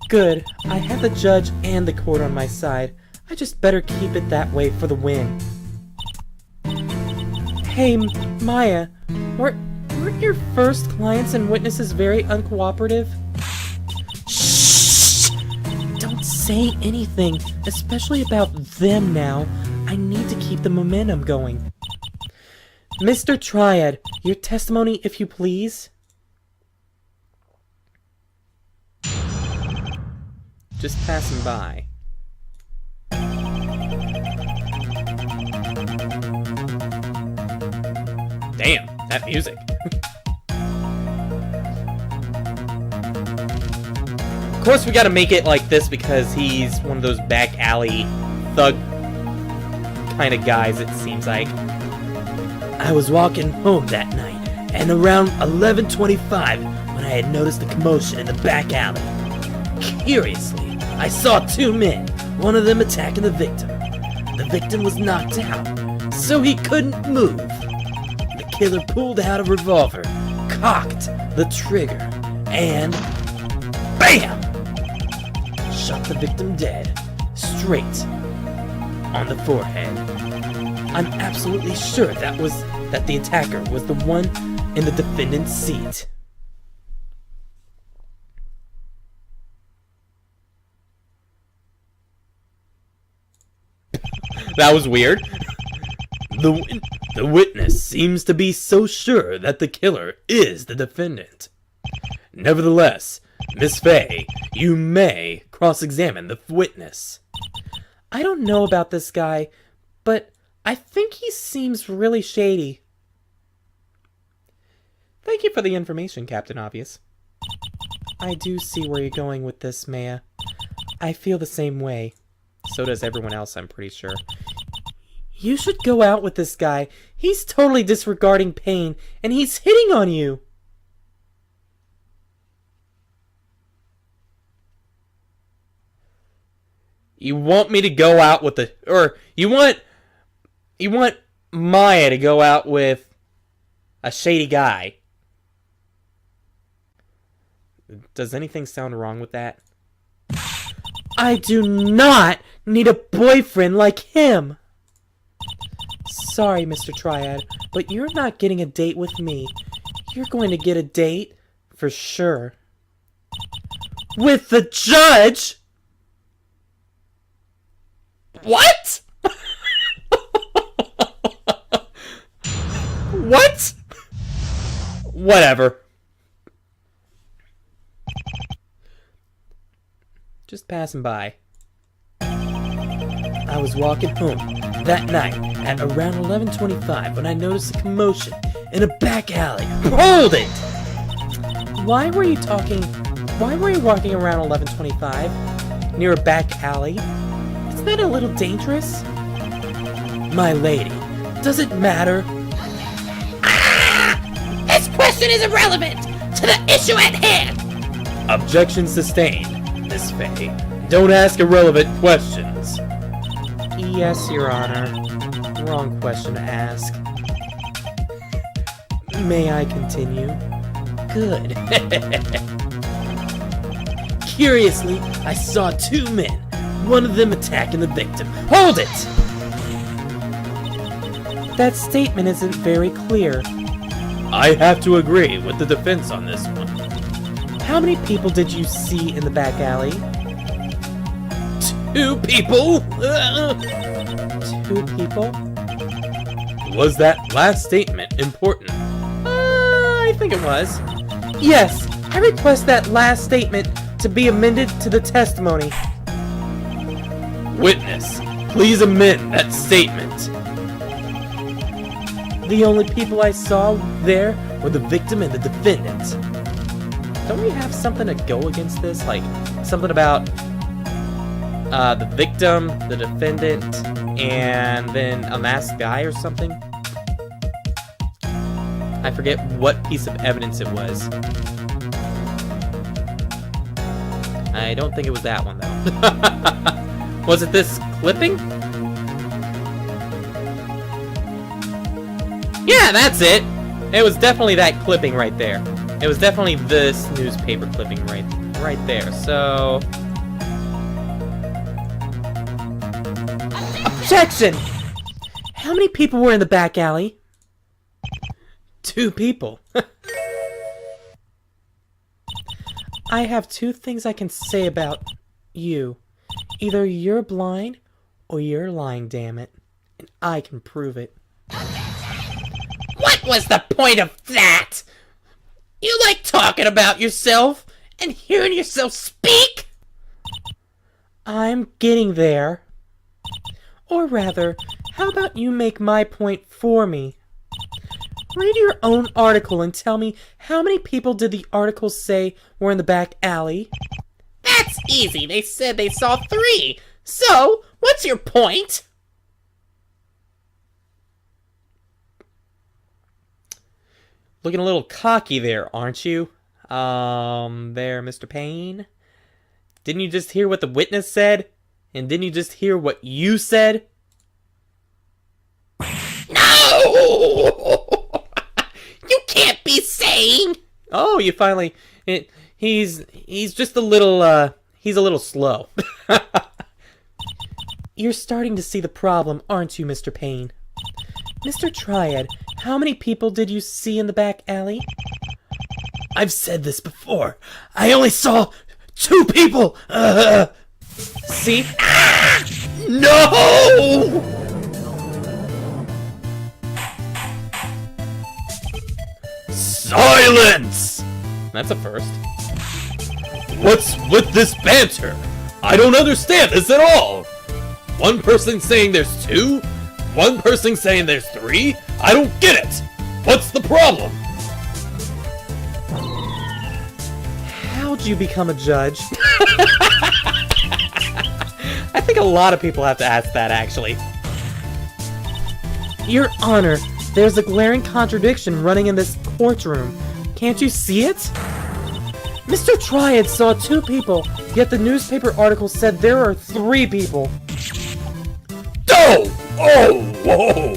Good. I have the judge and the court on my side. I just better keep it that way for the win. Hey, Maya, weren't your first clients and witnesses very uncooperative? Shh! Don't say anything, especially about them now. I need to keep the momentum going. Mr. Triad, your testimony, if you please. Just passing by. Damn, that music. Of course we gotta make it like this because he's one of those back alley thug kind of guys, it seems like. I was walking home that night, and around 11:25 when I had noticed a commotion in the back alley. Curiously, I saw two men, one of them attacking the victim. The victim was knocked out, so he couldn't move. The killer pulled out a revolver, cocked the trigger, and BAM! Shot the victim dead, straight on the forehead. I'm absolutely sure that the attacker was the one in the defendant's seat. That was weird. The witness seems to be so sure that the killer is the defendant. Nevertheless, Miss Faye, you may cross-examine the witness. I don't know about this guy, but I think he seems really shady. Thank you for the information, Captain Obvious. I do see where you're going with this, Maya. I feel the same way. So does everyone else, I'm pretty sure. You should go out with this guy. He's totally disregarding pain, and he's hitting on you. You want me to go out with the... Or, you want Maya to go out with a shady guy. Does anything sound wrong with that? I do not need a boyfriend like him. Sorry, Mr. Triad, but you're not getting a date with me. You're going to get a date for sure. With the judge? What? What? Whatever. Just passing by. I was walking home that night at around 11:25 when I noticed a commotion in a back alley. Hold it! Why were you walking around 11:25 near a back alley? Isn't that a little dangerous? My lady, does it matter? Ah! This question is irrelevant to the issue at hand! Objection sustained. Miss Faye, don't ask irrelevant questions. Yes, Your Honor. Wrong question to ask. May I continue? Good. Curiously, I saw two men, one of them attacking the victim. Hold it! That statement isn't very clear. I have to agree with the defense on this one. How many people did you see in the back alley? 2 people? 2 people? Was that last statement important? I think it was. Yes, I request that last statement to be amended to the testimony. Witness, please amend that statement. The only people I saw there were the victim and the defendant. Don't we have something to go against this? Like, something about the victim, the defendant, and then a masked guy or something? I forget what piece of evidence it was. I don't think it was that one, though. Was it this clipping? Yeah, that's it! It was definitely that clipping right there. It was definitely this newspaper clipping right there. right there. So... Objection! How many people were in the back alley? 2 people. I have 2 things I can say about you. Either you're blind, or you're lying, damn it. And I can prove it. What was the point of that? You like talking about yourself and hearing yourself speak? I'm getting there. Or rather, how about you make my point for me? Read your own article and tell me how many people did the article say were in the back alley? That's easy. They said they saw 3. So, what's your point? Looking a little cocky there, aren't you? There, Mr. Payne. Didn't you just hear what the witness said? And didn't you just hear what you said? No! You can't be saying! Oh, you finally... He's just a little, he's a little slow. You're starting to see the problem, aren't you, Mr. Payne? Mr. Triad, how many people did you see in the back alley? I've said this before. I only saw 2 people! See? Ah! No! Silence! That's a first. What's with this banter? I don't understand this at all! One person saying there's 2? One person saying there's 3? I don't get it! What's the problem? How'd you become a judge? I think a lot of people have to ask that, actually. Your Honor, there's a glaring contradiction running in this courtroom. Can't you see it? Mr. Triad saw 2 people, yet the newspaper article said there are 3 people. Oh! Oh! Whoa!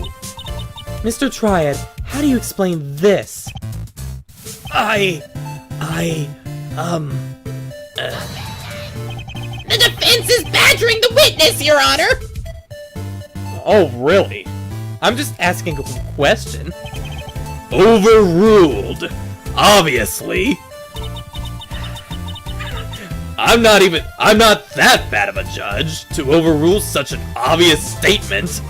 Mr. Triad, how do you explain this? The defense is badgering the witness, Your Honor! Oh, really? I'm just asking a question. Overruled. Obviously. I'm not that bad of a judge to overrule such an obvious statement.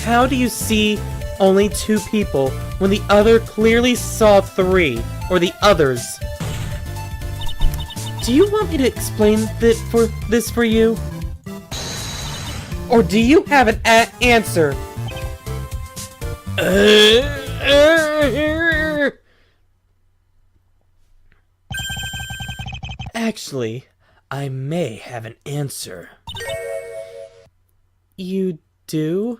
How do you see only 2 people when the other clearly saw 3, or the others? Do you want me to explain this for you? Or do you have an answer? Actually, I may have an answer. You do?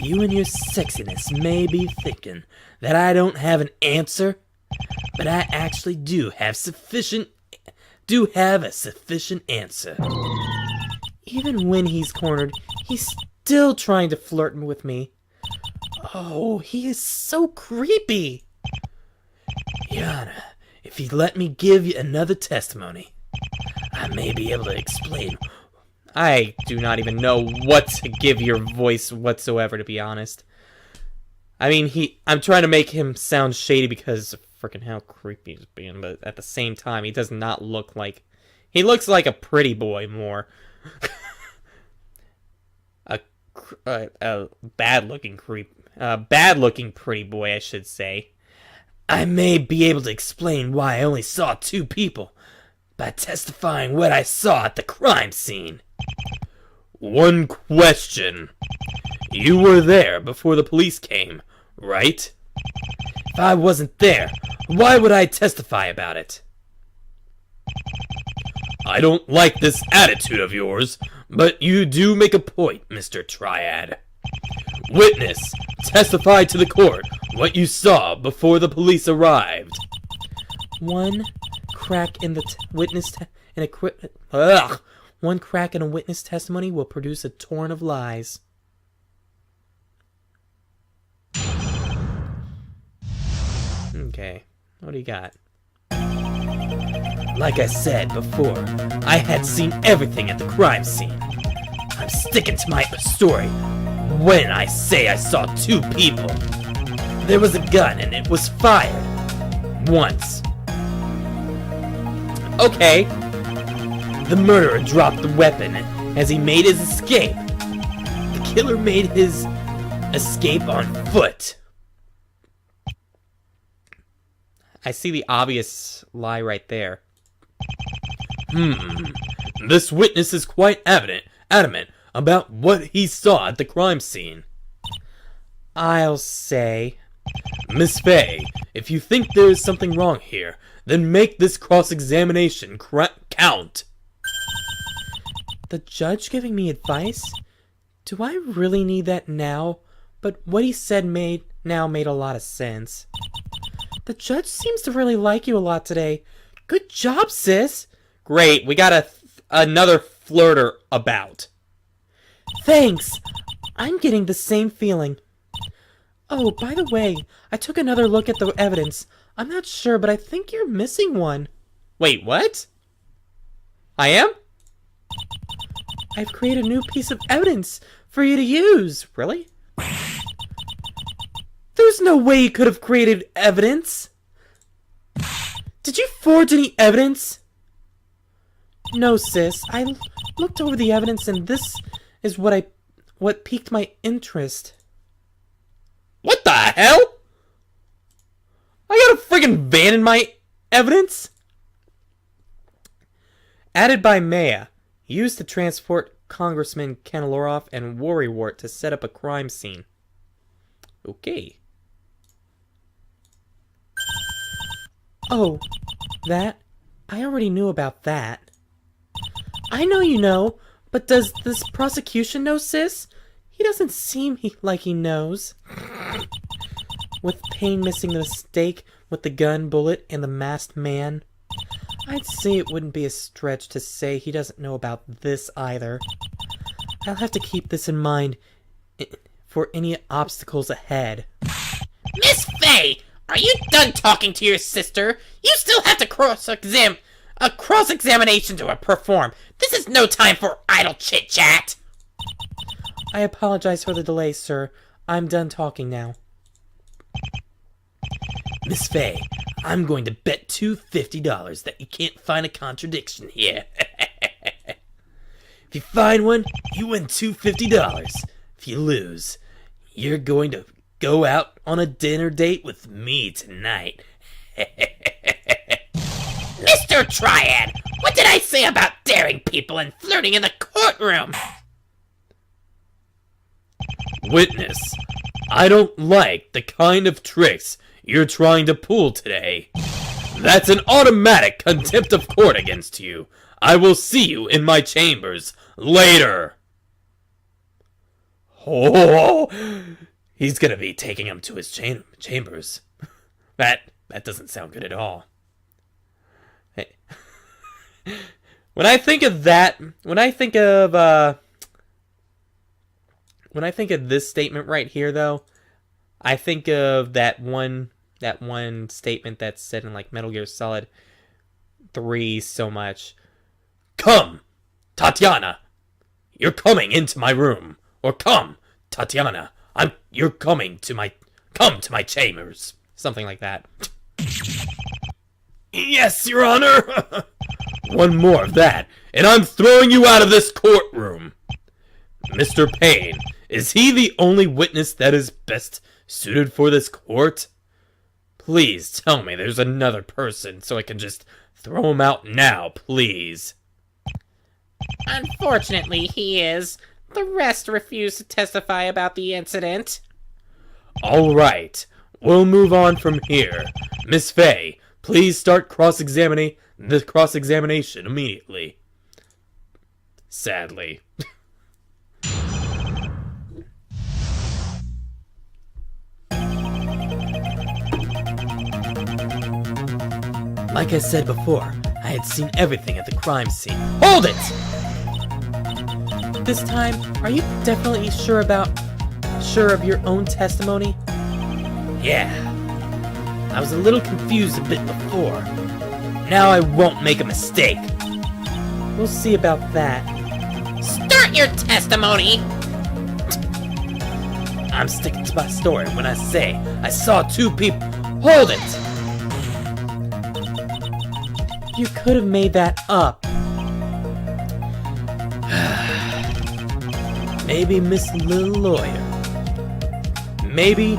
You and your sexiness may be thinking that I don't have an answer, but I actually do have a sufficient answer. Even when he's cornered, he's still trying to flirt with me. Oh, he is so creepy. Yana, if you let me give you another testimony, I may be able to explain. I do not even know what to give your voice whatsoever, to be honest. I mean, I'm trying to make him sound shady because of freaking how creepy he's being, but at the same time, he does not look like... He looks like a pretty boy more. a bad-looking pretty boy, I should say. I may be able to explain why I only saw 2 people by testifying what I saw at the crime scene. One question. You were there before the police came, right? If I wasn't there, why would I testify about it? I don't like this attitude of yours, but you do make a point, Mr. Triad. Witness, testify to the court what you saw before the police arrived. One crack in the one crack in a witness testimony will produce a torrent of lies. Okay, what do you got? Like I said before, I had seen everything at the crime scene. I'm sticking to my story when I say I saw two people. There was a gun and it was fired. Once. Okay. The murderer dropped the weapon as he made his escape. The killer made his escape on foot. I see the obvious lie right there. This witness is quite adamant about what he saw at the crime scene. I'll say... Miss Fay, if you think there is something wrong here, then make this cross-examination count. The judge giving me advice? Do I really need that now? But what he said made a lot of sense. The judge seems to really like you a lot today. Good job, sis! Great, we got another flirter about. Thanks! I'm getting the same feeling. Oh, by the way, I took another look at the evidence. I'm not sure, but I think you're missing one. Wait, what? I am? I've created a new piece of evidence for you to use. Really? There's no way you could have created evidence. Did you forge any evidence? No, sis. I looked over the evidence and this is what piqued my interest. What the hell? I got a friggin' van in my evidence? Added by Maya. Used to transport Congressman Kenilorov and Worrywart to set up a crime scene. Okay. Oh, that? I already knew about that. I know you know, but does this prosecution know, sis? He doesn't seem like he knows. With Payne missing the mistake with the gun, bullet, and the masked man, I'd say it wouldn't be a stretch to say he doesn't know about this either. I'll have to keep this in mind for any obstacles ahead. Miss Fay, are you done talking to your sister? You still have to cross-examination to perform. This is no time for idle chit-chat. I apologize for the delay, sir. I'm done talking now. Miss Fay, I'm going to bet $250 that you can't find a contradiction here. If you find one, you win $250. If you lose, you're going to go out on a dinner date with me tonight. Mr. Triad, what did I say about daring people and flirting in the courtroom? Witness, I don't like the kind of tricks you're trying to pull today. That's an automatic contempt of court against you. I will see you in my chambers later. Oh, he's gonna be taking him to his chambers. That doesn't sound good at all. Hey. When I think of that, when I think of this statement right here, though, I think of that one statement that's said in like Metal Gear Solid 3 so much. Come, Tatiana, you're coming into my room. Or come, Tatiana, come to my chambers. Something like that. Yes, Your Honor. One more of that, and I'm throwing you out of this courtroom. Mr. Payne, is he the only witness that is best suited for this court? Please tell me there's another person so I can just throw him out now, please. Unfortunately, he is. The rest refuse to testify about the incident. All right, we'll move on from here. Miss Fay, please start the cross-examination immediately. Sadly. Like I said before, I had seen everything at the crime scene. Hold it! This time, are you definitely sure of your own testimony? Yeah. I was a little confused a bit before. Now I won't make a mistake. We'll see about that. Start your testimony! I'm sticking to my story when I say I saw two people. Hold it! You could have made that up. Maybe Miss Little Lawyer. Maybe,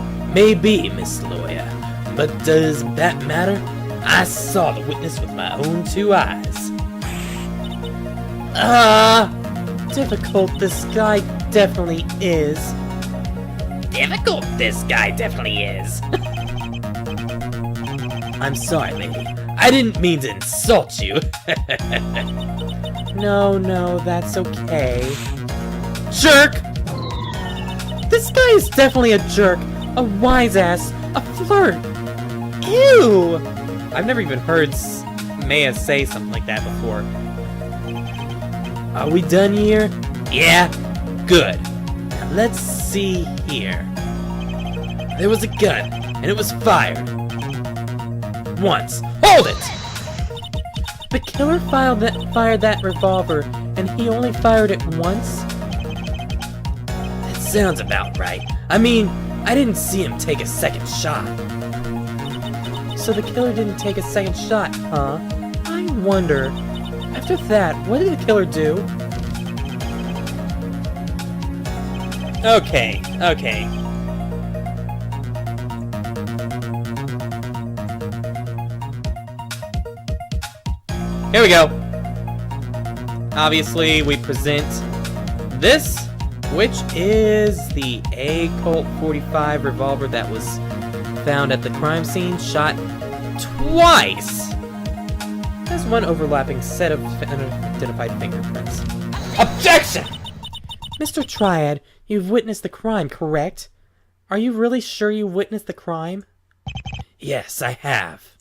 Miss Lawyer. But does that matter? I saw the witness with my own two eyes. Difficult this guy definitely is. Difficult this guy definitely is. I'm sorry, lady. I didn't mean to insult you. No, that's okay. Jerk! This guy is definitely a jerk, a wise ass, a flirt. Ew! I've never even heard Maya say something like that before. Are we done here? Yeah? Good. Now let's see here. There was a gun, and it was fired. Once. Hold it! The killer fired that revolver, and he only fired it once? That sounds about right. I mean, I didn't see him take a second shot. So the killer didn't take a second shot, huh? I wonder. After that, what did the killer do? Okay. Here we go. Obviously, we present this, which is the Colt 45 revolver that was found at the crime scene, shot twice. There's one overlapping set of unidentified fingerprints. Objection! Mr. Triad, you've witnessed the crime, correct? Are you really sure you witnessed the crime? Yes, I have.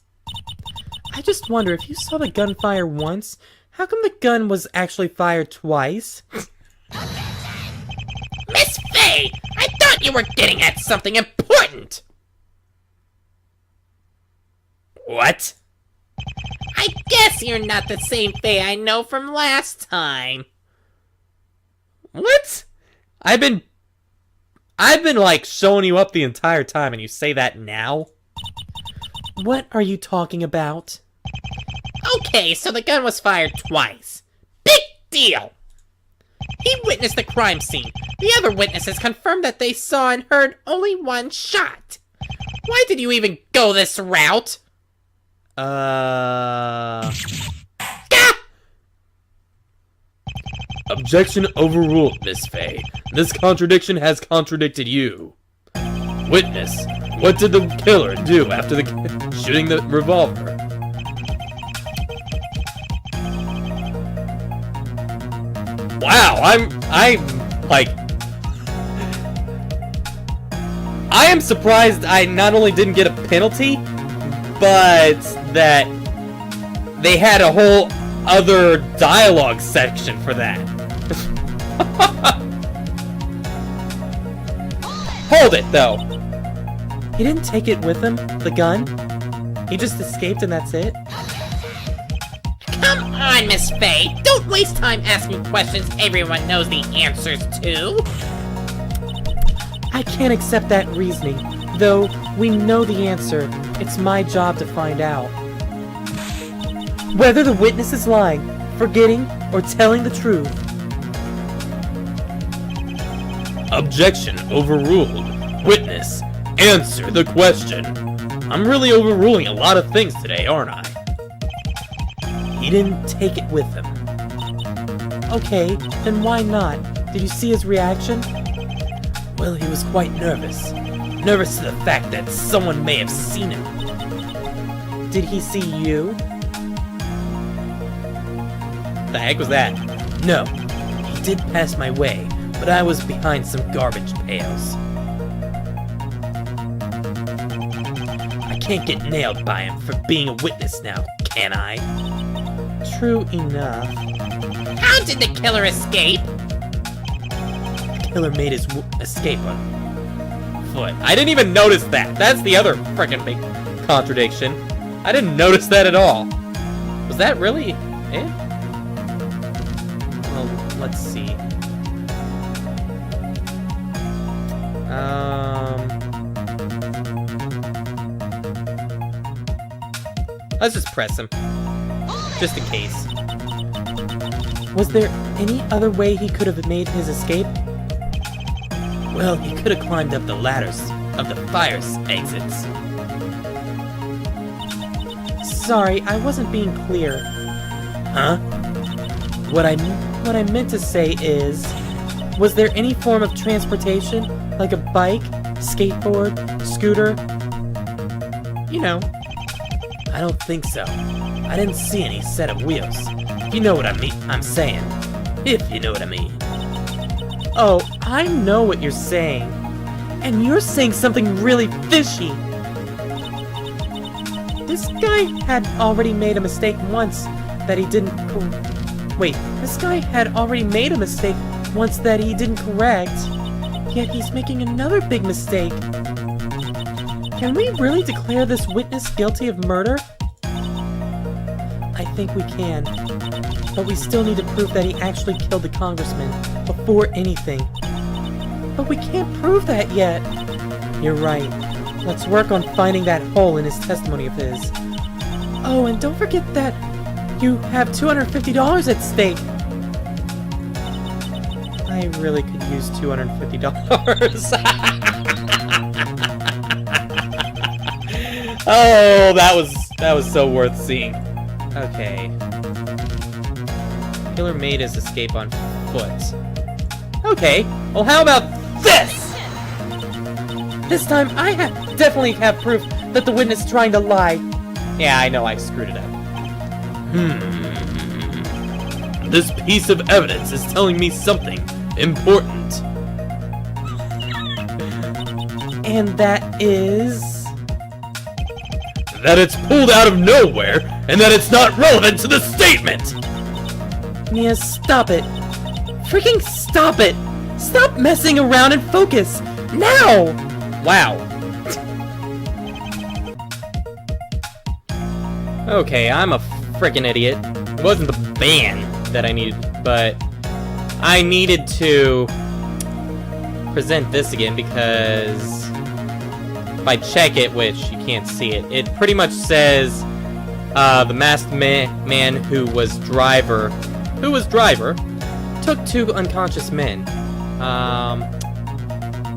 I just wonder, if you saw the gun fire once, how come the gun was actually fired twice? Miss Faye! I thought you were getting at something important! What? I guess you're not the same Faye I know from last time. What? I've been like showing you up the entire time and you say that now? What are you talking about? Okay, so the gun was fired twice. Big deal! He witnessed the crime scene. The other witnesses confirmed that they saw and heard only one shot. Why did you even go this route? Objection overruled, Miss Faye. This contradiction has contradicted you. Witness, what did the killer do after shooting the revolver? Wow, I am surprised I not only didn't get a penalty, but that they had a whole other dialogue section for that. Hold it, though. He didn't take it with him, the gun? He just escaped and that's it? Come on, Miss Faye. Don't waste time asking questions everyone knows the answers to. I can't accept that reasoning. Though we know the answer, it's my job to find out. Whether the witness is lying, forgetting, or telling the truth. Objection overruled. Witness, answer the question. I'm really overruling a lot of things today, aren't I? He didn't take it with him. Okay, then why not? Did you see his reaction? Well, he was quite nervous. Nervous to the fact that someone may have seen him. Did he see you? The heck was that? No, he did pass my way, but I was behind some garbage pails. I can't get nailed by him for being a witness now, can I? True enough. How did the killer escape? The killer made his escape on foot. I didn't even notice that. That's the other freaking big contradiction. I didn't notice that at all. Was that really it? Well, let's see. Let's just press him. Just in case. Was there any other way he could have made his escape? Well, he could have climbed up the ladders of the fire exits. Sorry, I wasn't being clear. Huh? What I meant to say is, was there any form of transportation, like a bike, skateboard, scooter? You know. I don't think so. I didn't see any set of wheels. You know what I'm saying. If you know what I mean. Oh, I know what you're saying. And you're saying something really fishy. This guy had already made a mistake once that he didn't... Wait, this guy had already made a mistake once that he didn't correct. Yet he's making another big mistake. Can we really declare this witness guilty of murder? I think we can. But we still need to prove that he actually killed the congressman before anything. But we can't prove that yet. You're right. Let's work on finding that hole in his testimony of his. Oh, and don't forget that you have $250 at stake. I really could use $250. Oh, that was so worth seeing. Okay. Killer made his escape on foot. Okay, well how about this? This time I definitely have proof that the witness is trying to lie. Yeah, I know I screwed it up. This piece of evidence is telling me something important. And that is... that it's pulled out of nowhere, and that it's not relevant to the statement! Mia, stop it. Freaking stop it! Stop messing around and focus! Now! Wow. Okay, I'm a freaking idiot. It wasn't the ban that I needed, but I needed to present this again because if I check it, which you can't see it, it pretty much says the masked man who was driver took two unconscious men.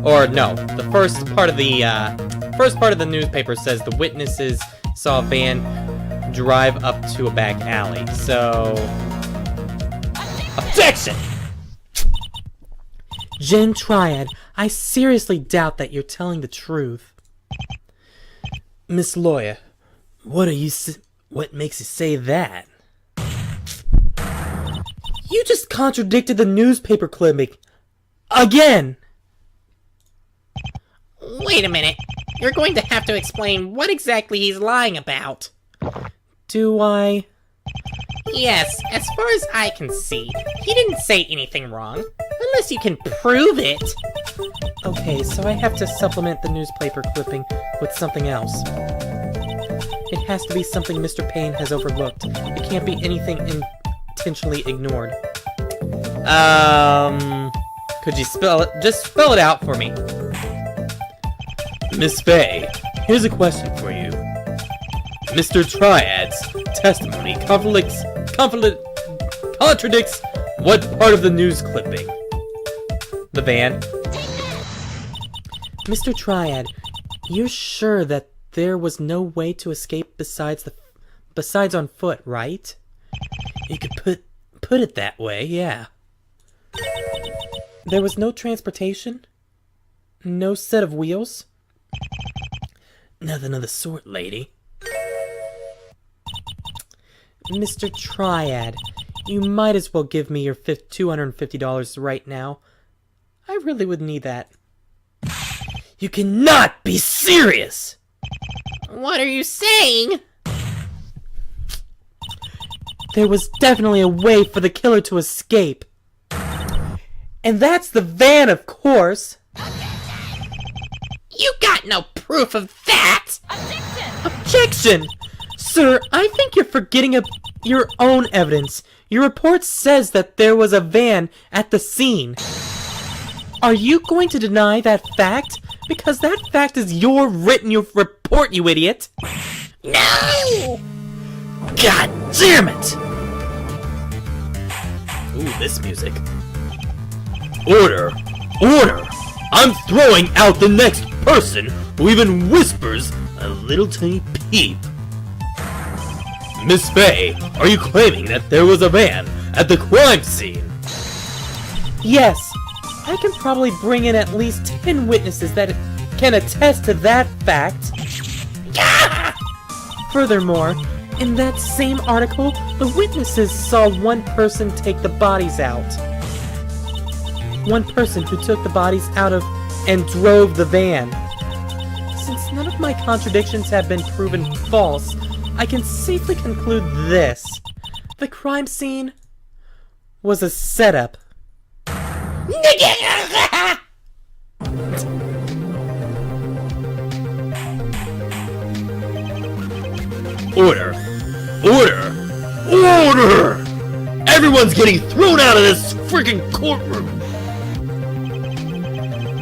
Or no, the first part of the newspaper says the witnesses saw a van drive up to a back alley. So, objection! Jen Triad, I seriously doubt that you're telling the truth. Miss Lawyer, what makes you say that? You just contradicted the newspaper clipping. Again! Wait a minute. You're going to have to explain what exactly he's lying about. Do I? Yes, as far as I can see, he didn't say anything wrong. Unless you can prove it. Okay, so I have to supplement the newspaper clipping with something else. It has to be something Mr. Payne has overlooked. It can't be anything intentionally ignored. Could you just spell it out for me? Miss Faye, here's a question for you. Mr. Triad's testimony contradicts what part of the news clipping? The van. Mr. Triad, you're sure that there was no way to escape besides on foot, right? You could put it that way, yeah. There was no transportation? No set of wheels? Nothing of the sort, lady. Mr. Triad, you might as well give me your $250 right now. I really would need that. You cannot be serious! What are you saying? There was definitely a way for the killer to escape. And that's the van, of course! You got no proof of that! Objection! Sir, I think you're forgetting your own evidence. Your report says that there was a van at the scene. Are you going to deny that fact? Because that fact is your report, you idiot! No! God damn it! Ooh, this music. Order! Order! I'm throwing out the next person who even whispers a little tiny peep. Miss Faye, are you claiming that there was a van at the crime scene? Yes. I can probably bring in at least 10 witnesses that can attest to that fact. Yeah! Furthermore, in that same article, the witnesses saw one person take the bodies out. One person who took the bodies out of and drove the van. Since none of my contradictions have been proven false, I can safely conclude this. The crime scene was a setup. Order! Order! Order! Everyone's getting thrown out of this freaking courtroom!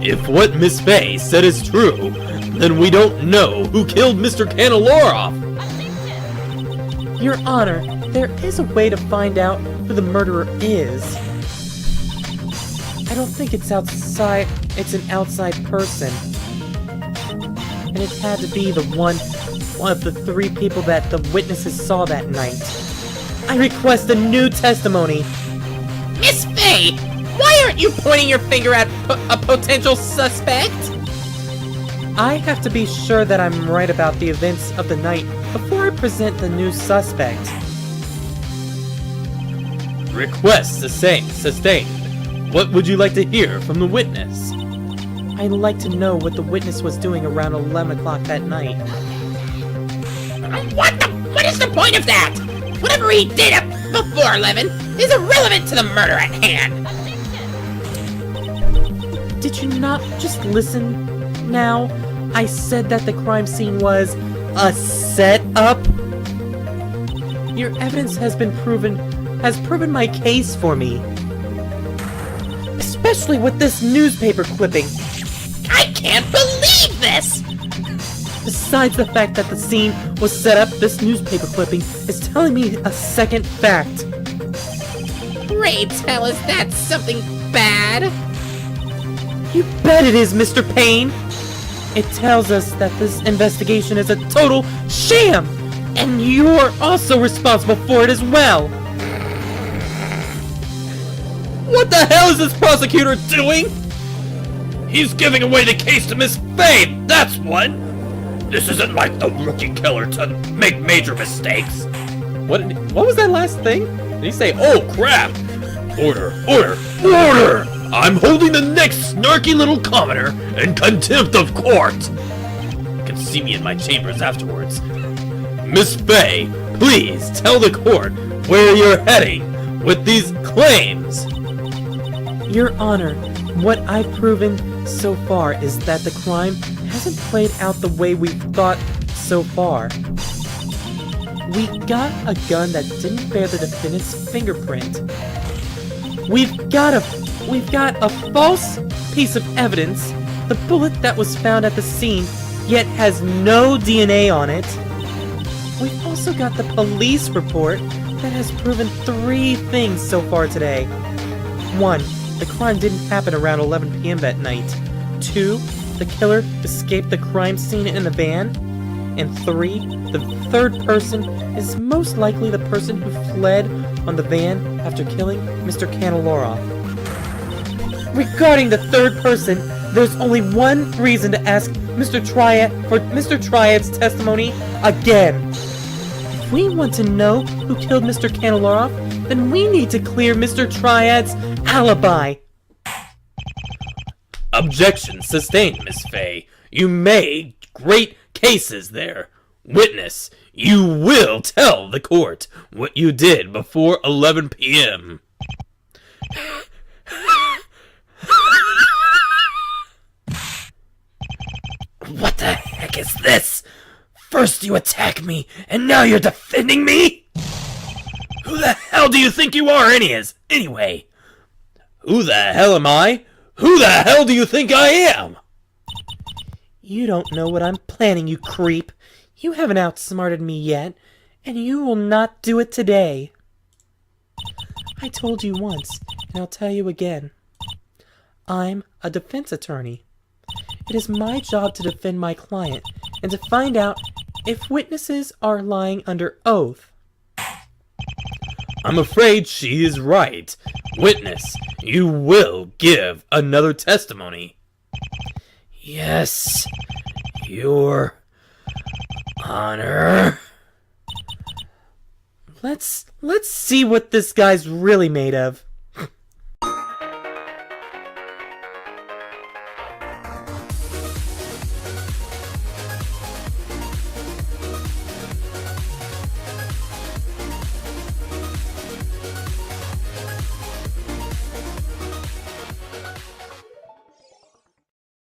If what Miss Faye said is true, then we don't know who killed Mr. Candeloroff! Your Honor, there is a way to find out who the murderer is. I don't think it's an outside person. And it had to be one of the 3 people that the witnesses saw that night. I request a new testimony. Miss Faye, why aren't you pointing your finger at a potential suspect? I have to be sure that I'm right about the events of the night before I present the new suspect. Request sustained. What would you like to hear from the witness? I'd like to know what the witness was doing around 11 o'clock that night. What is the point of that? Whatever he did before 11 is irrelevant to the murder at hand. Did you not just listen now? I said that the crime scene was a setup. Your evidence has proven my case for me. Especially with this newspaper clipping. I can't believe this! Besides the fact that the scene was set up, this newspaper clipping is telling me a second fact. Pray tell us that's something bad. You bet it is, Mr. Payne! It tells us that this investigation is a total sham! And you're also responsible for it as well! What the hell is this prosecutor doing? He's giving away the case to Miss Faye, that's what! This isn't like the rookie killer to make major mistakes! What was that last thing? Did he say, oh crap? Order! Order! Order! I'm holding the next snarky little commoner in contempt of court! You can see me in my chambers afterwards. Miss Faye, please tell the court where you're heading with these claims! Your Honor, what I've proven so far is that the crime hasn't played out the way we've thought so far. We got a gun that didn't bear the defendant's fingerprint. We've got a false piece of evidence, the bullet that was found at the scene, yet has no DNA on it. We've also got the police report that has proven 3 things so far today. 1. The crime didn't happen around 11 p.m. that night. 2. The killer escaped the crime scene in a van. And 3. The third person is most likely the person who fled on the van after killing Mr. Candeloroff. Regarding the third person, there's only one reason to ask Mr. Triad's testimony again. If we want to know who killed Mr. Candeloroff, then we need to clear Mr. Triad's alibi. Objection sustained, Miss Faye. You made great cases there. Witness, you will tell the court what you did before 11 p.m. What the heck is this? First you attack me, and now you're defending me? Who the hell do you think you are, anyway? Who the hell am I? Who the hell do you think I am? You don't know what I'm planning, you creep. You haven't outsmarted me yet, and you will not do it today. I told you once, and I'll tell you again. I'm a defense attorney. It is my job to defend my client, and to find out if witnesses are lying under oath. I'm afraid she is right. Witness, you will give another testimony. Yes, Your Honor. Let's see what this guy's really made of.